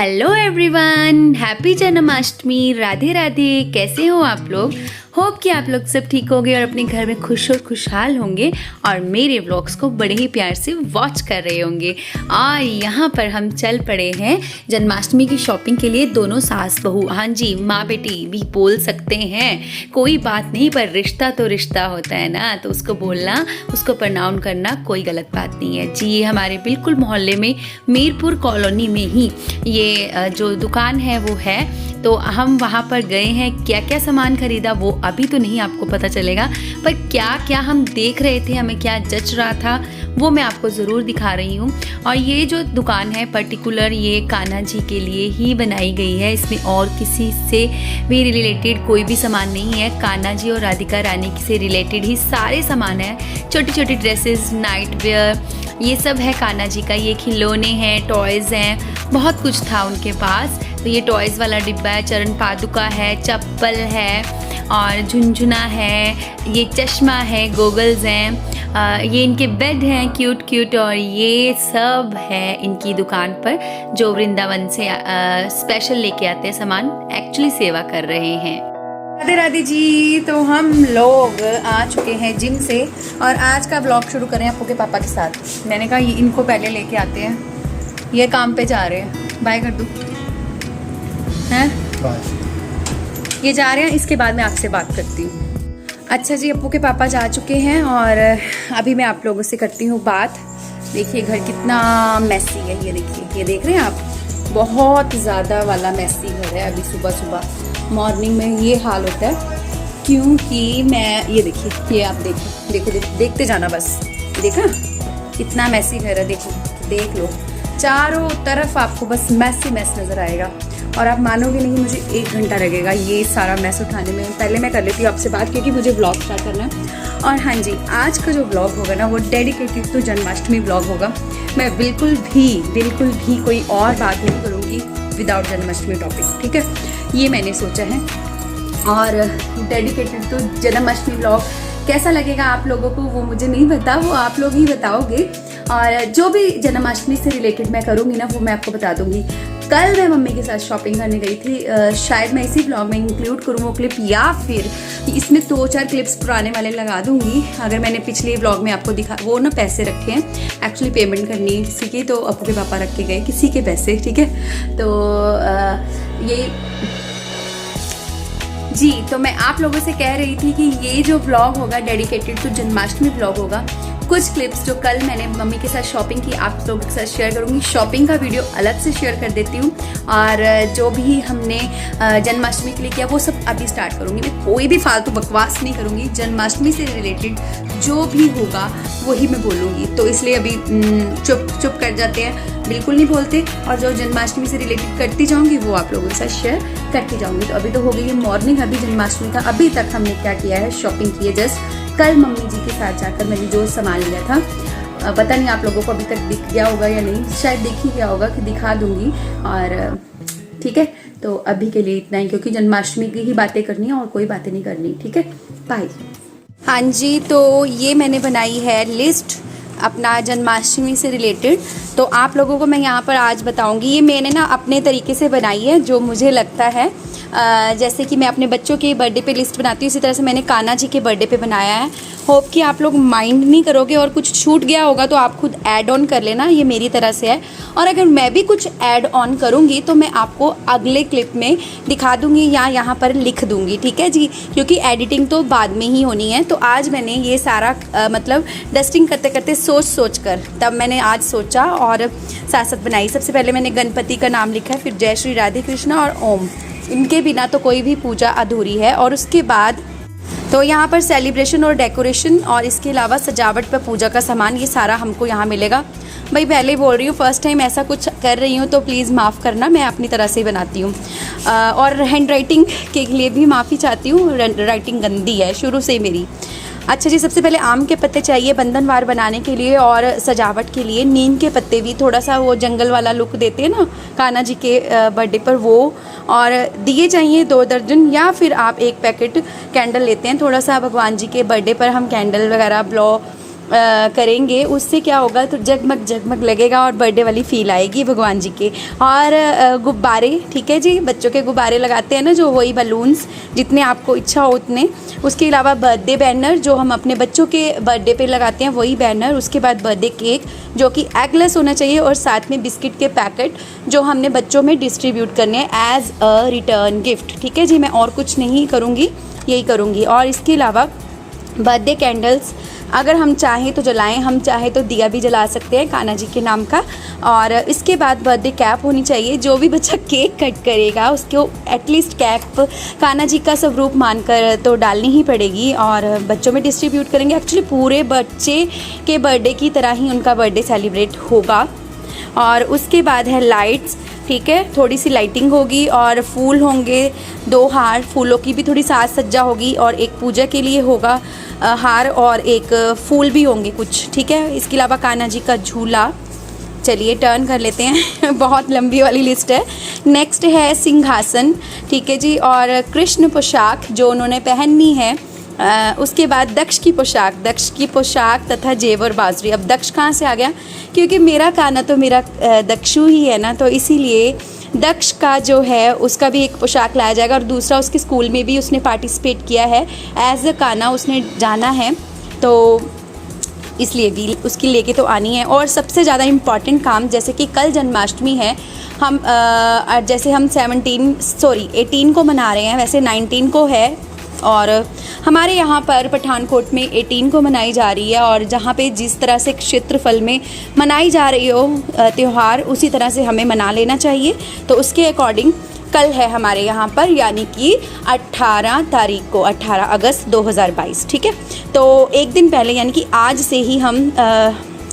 Hello everyone, happy Janmashtami. Radhe Radhe. कैसे हो आप लोग? होप कि आप लोग सब ठीक होंगे और अपने घर में खुश और खुशहाल होंगे और मेरे व्लॉग्स को बड़े ही प्यार से वॉच कर रहे होंगे। और यहाँ पर हम चल पड़े हैं जन्माष्टमी की शॉपिंग के लिए, दोनों सास बहू। हाँ जी, माँ बेटी भी बोल सकते हैं, कोई बात नहीं, पर रिश्ता तो रिश्ता होता है ना, तो उसको बोलना, उसको प्रनाउन करना कोई गलत बात नहीं है जी। हमारे बिल्कुल मोहल्ले में मीरपुर कॉलोनी में ही ये जो दुकान है वो है, तो हम वहाँ पर गए हैं। क्या क्या सामान खरीदा वो अभी तो नहीं आपको पता चलेगा, पर क्या क्या हम देख रहे थे, हमें क्या जच रहा था वो मैं आपको ज़रूर दिखा रही हूँ। और ये जो दुकान है पर्टिकुलर, ये कान्हा जी के लिए ही बनाई गई है। इसमें और किसी से भी रिलेटेड कोई भी सामान नहीं है। कान्हा जी और राधिका रानी से रिलेटेड ही सारे सामान हैं। छोटी छोटी ड्रेसेस, नाइट वेयर, ये सब है कान्हा जी का। ये खिलौने हैं, टॉयज़ हैं, बहुत कुछ था उनके पास। तो ये टॉयज़ वाला डिब्बा है, चरण पादुका है, चप्पल है और झुनझुना है, ये चश्मा है, गोगल्स हैं, ये इनके बेड हैं क्यूट क्यूट, और ये सब है इनकी दुकान पर जो वृंदावन से स्पेशल लेके आते हैं सामान, एक्चुअली सेवा कर रहे हैं। राधे राधे जी। तो हम लोग आ चुके हैं जिम से और आज का ब्लॉग शुरू करें अपू के पापा के साथ। मैंने कहा ये इनको पहले लेके आते हैं, ये काम पे जा रहे हैं। बाय कर दूँ हैं? ये जा रहे हैं, इसके बाद मैं आपसे बात करती हूँ। अच्छा जी, अपू के पापा जा चुके हैं और अभी मैं आप लोगों से करती हूँ बात। देखिए घर कितना मैसी है, ये देखिए, ये देख रहे हैं आप, बहुत ज़्यादा वाला मैसी घर है। अभी सुबह सुबह मॉर्निंग में ये हाल होता है क्योंकि मैं, ये देखिए, ये आप देखो, देखो देखते जाना बस, देखा कितना मैसी घर है, देखो देख लो, चारों तरफ आपको बस मैसी मैस नज़र आएगा। और आप मानोगे नहीं, मुझे 1 घंटा लगेगा ये सारा मैस उठाने में। पहले मैं कर लेती हूँ आपसे बात क्योंकि मुझे ब्लॉग स्टार्ट करना है। और हाँ जी, आज का जो ब्लॉग होगा ना वो डेडिकेटेड टू जन्माष्टमी ब्लॉग होगा। मैं बिल्कुल भी कोई और बात नहीं करूँगी विदाउट जन्माष्टमी टॉपिक, ठीक है? ये मैंने सोचा है। और डेडिकेटेड टू जन्माष्टमी ब्लॉग कैसा लगेगा आप लोगों को वो मुझे नहीं पता, वो आप लोग ही बताओगे। और जो भी जन्माष्टमी से रिलेटेड मैं करूँगी ना वो मैं आपको बता दूँगी। कल मैं मम्मी के साथ शॉपिंग करने गई थी, शायद मैं इसी ब्लॉग में इंक्लूड करूँ वो क्लिप, या फिर इसमें 2-4 क्लिप्स पुराने वाले लगा दूंगी। अगर मैंने पिछले ब्लॉग में आपको दिखा, वो ना पैसे रखे हैं, एक्चुअली पेमेंट करनी है किसी की, तो अपू के पापा रख के गए किसी के पैसे, ठीक है? तो ये जी, तो मैं आप लोगों से कह रही थी कि ये जो ब्लॉग होगा डेडिकेटेड टू जन्माष्टमी ब्लॉग होगा। कुछ क्लिप्स जो कल मैंने मम्मी के साथ शॉपिंग की आप लोगों के साथ शेयर करूंगी। शॉपिंग का वीडियो अलग से शेयर कर देती हूँ और जो भी हमने जन्माष्टमी के लिए किया वो सब अभी स्टार्ट करूंगी। मैं कोई भी फालतू बकवास नहीं करूंगी, जन्माष्टमी से रिलेटेड जो भी होगा वही मैं बोलूँगी। तो इसलिए अभी चुप कर जाते हैं, बिल्कुल नहीं बोलते, और जो जन्माष्टमी से रिलेटेड करती जाऊँगी वो आप लोगों के साथ शेयर करती जाऊँगी। तो अभी तो हो गई है मॉर्निंग अभी जन्माष्टमी का। अभी तक हमने क्या किया है, शॉपिंग की है जस्ट। कल मम्मी जी के साथ जाकर मैंने जो सामान लिया था, पता नहीं आप लोगों को अभी तक दिख गया होगा या नहीं, शायद दिख ही गया होगा कि दिखा दूंगी। और ठीक है, तो अभी के लिए इतना ही, क्योंकि जन्माष्टमी की ही बातें करनी है और कोई बातें नहीं करनी, ठीक है? बाय। हाँ जी, तो ये मैंने बनाई है लिस्ट अपना जन्माष्टमी से रिलेटेड, तो आप लोगों को मैं यहाँ पर आज बताऊँगी। ये मैंने ना अपने तरीके से बनाई है, जो मुझे लगता है जैसे कि मैं अपने बच्चों के बर्थडे पे लिस्ट बनाती हूँ, इसी तरह से मैंने कान्हा जी के बर्थडे पे बनाया है। होप कि आप लोग माइंड नहीं करोगे, और कुछ छूट गया होगा तो आप खुद ऐड ऑन कर लेना, ये मेरी तरह से है। और अगर मैं भी कुछ ऐड ऑन करूँगी तो मैं आपको अगले क्लिप में दिखा दूँगी या यहाँ पर लिख दूँगी, ठीक है जी? क्योंकि एडिटिंग तो बाद में ही होनी है। तो आज मैंने ये सारा मतलब डस्टिंग करते करते सोच कर तब मैंने आज सोचा और साथ साथ बनाई। सबसे पहले मैंने गणपति का नाम लिखा है, फिर जय श्री राधे कृष्णा और ओम, इनके बिना तो कोई भी पूजा अधूरी है। और उसके बाद तो यहाँ पर सेलिब्रेशन और डेकोरेशन और इसके अलावा सजावट पर पूजा का सामान, ये सारा हमको यहाँ मिलेगा। भाई पहले ही बोल रही हूँ, फर्स्ट टाइम ऐसा कुछ कर रही हूँ तो प्लीज़ माफ़ करना, मैं अपनी तरह से ही बनाती हूँ। और हैंड राइटिंग के लिए भी माफ़ी चाहती हूँ, राइटिंग गंदी है शुरू से ही मेरी। अच्छा जी, सबसे पहले आम के पत्ते चाहिए बंधनवार बनाने के लिए, और सजावट के लिए नीम के पत्ते भी, थोड़ा सा वो जंगल वाला लुक देते हैं ना कान्हा जी के बर्थडे पर, वो। और दिए चाहिए 2 दर्जन, या फिर आप 1 पैकेट कैंडल लेते हैं। थोड़ा सा भगवान जी के बर्थडे पर हम कैंडल वगैरह करेंगे उससे क्या होगा, तो जगमग जगमग लगेगा और बर्थडे वाली फील आएगी भगवान जी के। और गुब्बारे, ठीक है जी, बच्चों के गुब्बारे लगाते हैं ना जो, वही बलून्स जितने आपको इच्छा हो उतने। उसके अलावा बर्थडे बैनर जो हम अपने बच्चों के बर्थडे पे लगाते हैं वही बैनर। उसके बाद बर्थडे केक जो कि एगलेस होना चाहिए, और साथ में बिस्किट के पैकेट जो हमने बच्चों में डिस्ट्रीब्यूट करने हैं एज़ अ रिटर्न गिफ्ट, ठीक है जी। मैं और कुछ नहीं करूँगी, यही करूँगी। और इसके अलावा बर्थडे कैंडल्स अगर हम चाहें तो जलाएं, हम चाहें तो दिया भी जला सकते हैं कान्हा जी के नाम का। और इसके बाद बर्थडे कैप होनी चाहिए। जो भी बच्चा केक कट करेगा उसको एटलीस्ट कैप कान्हा जी का स्वरूप मानकर तो डालनी ही पड़ेगी, और बच्चों में डिस्ट्रीब्यूट करेंगे। एक्चुअली पूरे बच्चे के बर्थडे की तरह ही उनका बर्थडे सेलिब्रेट होगा। और उसके बाद है लाइट्स, ठीक है, थोड़ी सी लाइटिंग होगी और फूल होंगे, 2 हार, फूलों की भी थोड़ी साज सज्जा होगी, और एक पूजा के लिए होगा हार, और एक फूल भी होंगे कुछ, ठीक है। इसके अलावा कान्हा जी का झूला, चलिए टर्न कर लेते हैं बहुत लंबी वाली लिस्ट है। नेक्स्ट है सिंहासन, ठीक है जी, और कृष्ण पोशाक जो उन्होंने पहननी है। उसके बाद दक्ष की पोशाक तथा जेवर बाजरी। अब दक्ष कहाँ से आ गया, क्योंकि मेरा कान्हा तो मेरा दक्षु ही है ना, तो इसीलिए दक्ष का जो है उसका भी एक पोशाक लाया जाएगा। और दूसरा, उसके स्कूल में भी उसने पार्टिसिपेट किया है एज अ कान्हा, उसने जाना है, तो इसलिए भी उसकी लेके तो आनी है। और सबसे ज़्यादा इम्पॉर्टेंट काम, जैसे कि कल जन्माष्टमी है, हम जैसे हम 18 को मना रहे हैं, वैसे 19 को है, और हमारे यहाँ पर पठानकोट में 18 को मनाई जा रही है। और जहाँ पे जिस तरह से क्षेत्रफल में मनाई जा रही हो त्यौहार, उसी तरह से हमें मना लेना चाहिए। तो उसके अकॉर्डिंग कल है हमारे यहाँ पर, यानी कि 18 तारीख को, 18 अगस्त 2022, ठीक है। तो एक दिन पहले यानी कि आज से ही हम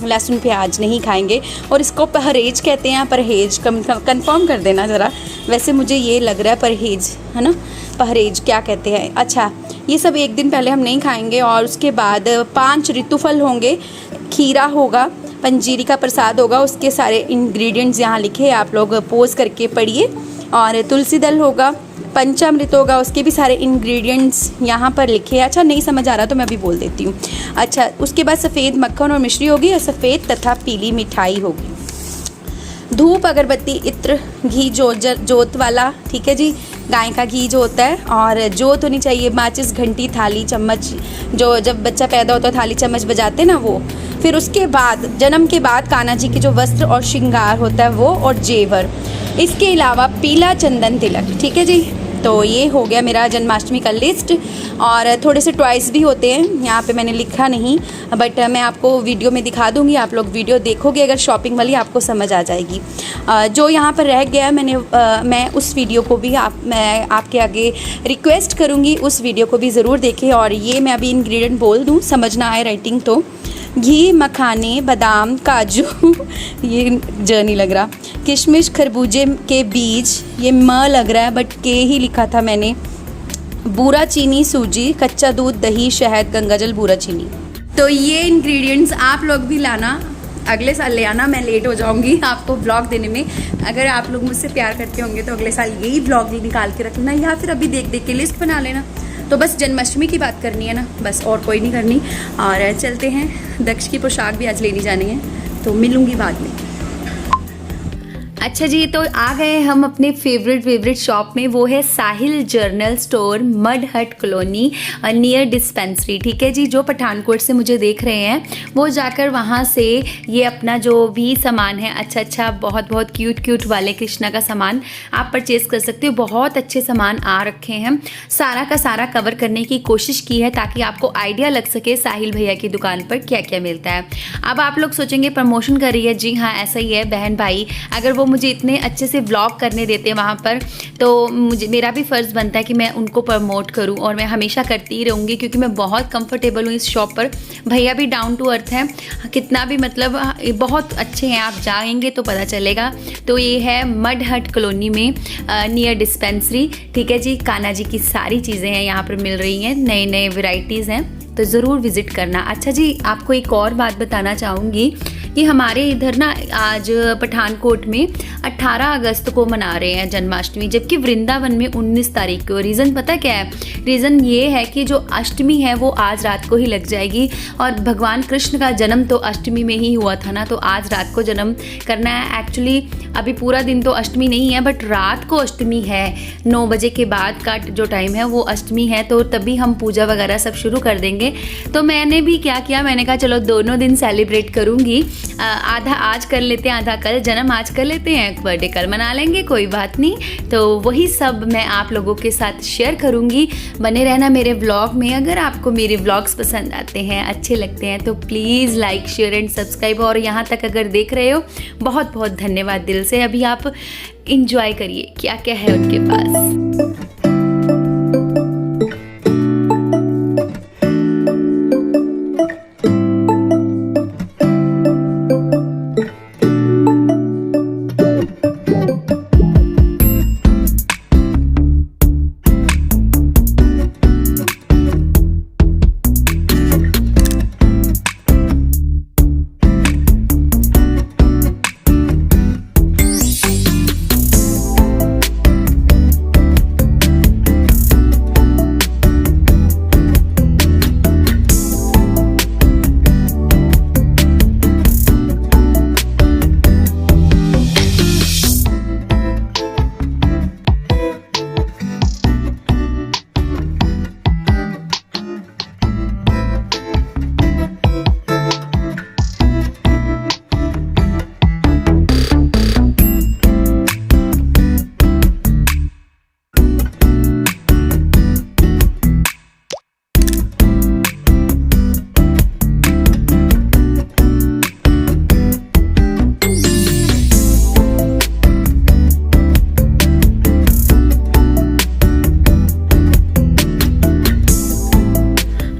लहसुन प्याज नहीं खाएंगे, और इसको परहेज कहते हैं। परहेज कंफर्म कर देना ज़रा, वैसे मुझे ये लग रहा है परहेज है ना, परहेज क्या कहते हैं। अच्छा, ये सब एक दिन पहले हम नहीं खाएंगे। और उसके बाद 5 ऋतुफल होंगे, खीरा होगा, पंजीरी का प्रसाद होगा, उसके सारे इंग्रेडिएंट्स यहाँ लिखे, आप लोग पोज करके पढ़िए। और तुलसी दल होगा, पंचामृत होगा, उसके भी सारे इंग्रेडिएंट्स यहाँ पर लिखे हैं। अच्छा, नहीं समझ आ रहा तो मैं अभी बोल देती हूँ। अच्छा, उसके बाद सफ़ेद मक्खन और मिश्री होगी, और सफ़ेद तथा पीली मिठाई होगी। धूप, अगरबत्ती, इत्र, घी जोत वाला, ठीक है जी, गाय का घी जो होता है, और जोत होनी चाहिए, माचिस, घंटी, थाली, चम्मच, जो जब बच्चा पैदा होता है थाली चम्मच बजाते हैं ना वो। फिर उसके बाद जन्म के बाद कान्हा जी के जो वस्त्र और श्रृंगार होता है वो, और जेवर। इसके अलावा पीला चंदन तिलक, ठीक है जी। तो ये हो गया मेरा जन्माष्टमी का लिस्ट। और थोड़े से टॉयज़ भी होते हैं, यहाँ पे मैंने लिखा नहीं, बट मैं आपको वीडियो में दिखा दूँगी, आप लोग वीडियो देखोगे अगर शॉपिंग वाली, आपको समझ आ जाएगी। जो यहाँ पर रह गया मैं उस वीडियो को भी मैं आपके आगे रिक्वेस्ट करूँगी, उस वीडियो को भी ज़रूर देखें। और ये मैं अभी इंग्रेडिएंट बोल दूँ, समझ ना आए राइटिंग तो। घी, मखाने, बादाम, काजू ये जर्नी लग रहा, किशमिश, खरबूजे के बीज, ये लग रहा है बट के ही लिखा था मैंने, बूरा चीनी, सूजी, कच्चा दूध, दही, शहद, गंगाजल, बूरा चीनी। तो ये इंग्रेडिएंट्स आप लोग भी लाना, अगले साल ले आना, मैं लेट हो जाऊंगी आपको ब्लॉग देने में। अगर आप लोग मुझसे प्यार करते होंगे तो अगले साल यही ब्लॉग निकाल के रख लेना, या फिर अभी देख देख के लिस्ट बना लेना। तो बस जन्माष्टमी की बात करनी है ना, बस और कोई नहीं करनी। और चलते हैं, दक्ष की पोशाक भी आज लेनी जानी है, तो मिलूँगी बाद में। अच्छा जी, तो आ गए हम अपने फेवरेट शॉप में, वो है साहिल जर्नल स्टोर, मड हट कॉलोनी नियर डिस्पेंसरी, ठीक है जी। जो पठानकोट से मुझे देख रहे हैं वो जाकर वहाँ से ये अपना जो भी सामान है, अच्छा बहुत क्यूट वाले कृष्णा का सामान आप परचेज़ कर सकते हो। बहुत अच्छे सामान आ रखे हैं, सारा का सारा कवर करने की कोशिश की है ताकि आपको आइडिया लग सके साहिल भैया की दुकान पर क्या क्या मिलता है। अब आप लोग सोचेंगे प्रमोशन कर रही है, जी हाँ ऐसा ही है बहन भाई। अगर वो मुझे इतने अच्छे से व्लॉग करने देते हैं वहाँ पर, तो मेरा भी फ़र्ज़ बनता है कि मैं उनको प्रमोट करूँ, और मैं हमेशा करती ही रहूँगी क्योंकि मैं बहुत कंफर्टेबल हूँ इस शॉप पर। भैया भी डाउन टू अर्थ हैं, कितना भी मतलब बहुत अच्छे हैं, आप जाएंगे तो पता चलेगा। तो ये है मड हट कॉलोनी में नियर डिस्पेंसरी, ठीक है जी। कान्हा जी की सारी चीज़ें हैं यहाँ पर मिल रही हैं, नए वैरायटीज़ हैं, तो ज़रूर विज़िट करना। अच्छा जी, आपको एक और बात बताना चाहूँगी कि हमारे इधर ना आज पठानकोट में 18 अगस्त को मना रहे हैं जन्माष्टमी, जबकि वृंदावन में 19 तारीख को। रीज़न पता क्या है? रीज़न ये है कि जो अष्टमी है वो आज रात को ही लग जाएगी, और भगवान कृष्ण का जन्म तो अष्टमी में ही हुआ था ना, तो आज रात को जन्म करना है। एक्चुअली अभी पूरा दिन तो अष्टमी नहीं है, बट रात को अष्टमी है, 9 बजे के बाद का जो टाइम है वो अष्टमी है, तो तभी हम पूजा वगैरह सब शुरू कर देंगे। तो मैंने भी क्या किया, मैंने कहा चलो दोनों दिन सेलिब्रेट करूँगी, आधा आज कर लेते हैं, आधा कल, जन्म आज कर लेते हैं, बर्थडे कल मना लेंगे, कोई बात नहीं। तो वही सब मैं आप लोगों के साथ शेयर करूँगी। बने रहना मेरे व्लॉग में। अगर आपको मेरे व्लॉग्स पसंद आते हैं, अच्छे लगते हैं, तो please like share and subscribe. और यहाँ तक अगर देख रहे हो, बहुत बहुत धन्यवाद दिल से। अभी आप इंजॉय करिए क्या क्या है उनके पास।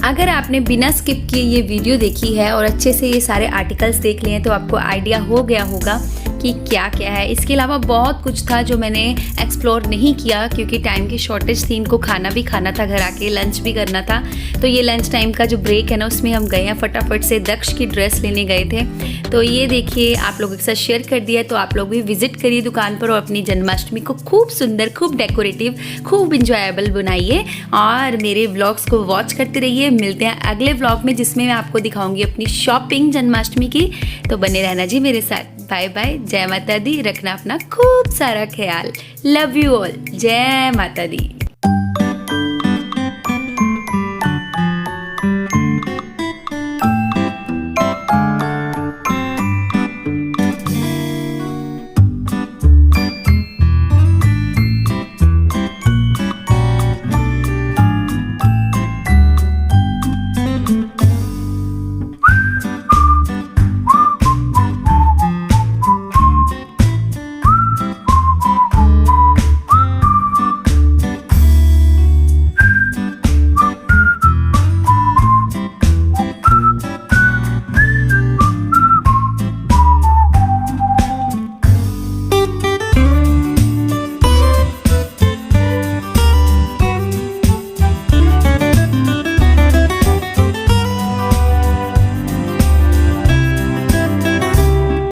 अगर आपने बिना स्किप किए ये वीडियो देखी है और अच्छे से ये सारे आर्टिकल्स देख लिए हैं, तो आपको आइडिया हो गया होगा कि क्या क्या है। इसके अलावा बहुत कुछ था जो मैंने एक्सप्लोर नहीं किया, क्योंकि टाइम की शॉर्टेज थी, इनको खाना भी खाना था, घर आके लंच भी करना था। तो ये लंच टाइम का जो ब्रेक है ना, उसमें हम गए हैं फटाफट से, दक्ष की ड्रेस लेने गए थे। तो ये देखिए, आप लोगों के साथ शेयर कर दिया, तो आप लोग भी विजिट करिए दुकान पर और अपनी जन्माष्टमी को खूब सुंदर, खूब डेकोरेटिव, खूब इंजॉयबल बनाइए और मेरे व्लॉग्स को वॉच करते रहिए। मिलते हैं अगले व्लॉग में, जिसमें मैं आपको दिखाऊंगी अपनी शॉपिंग जन्माष्टमी की। तो बने रहना जी मेरे साथ। बाय बाय, जय माता दी। रखना अपना खूब सारा ख्याल। Love you all. जय माता दी।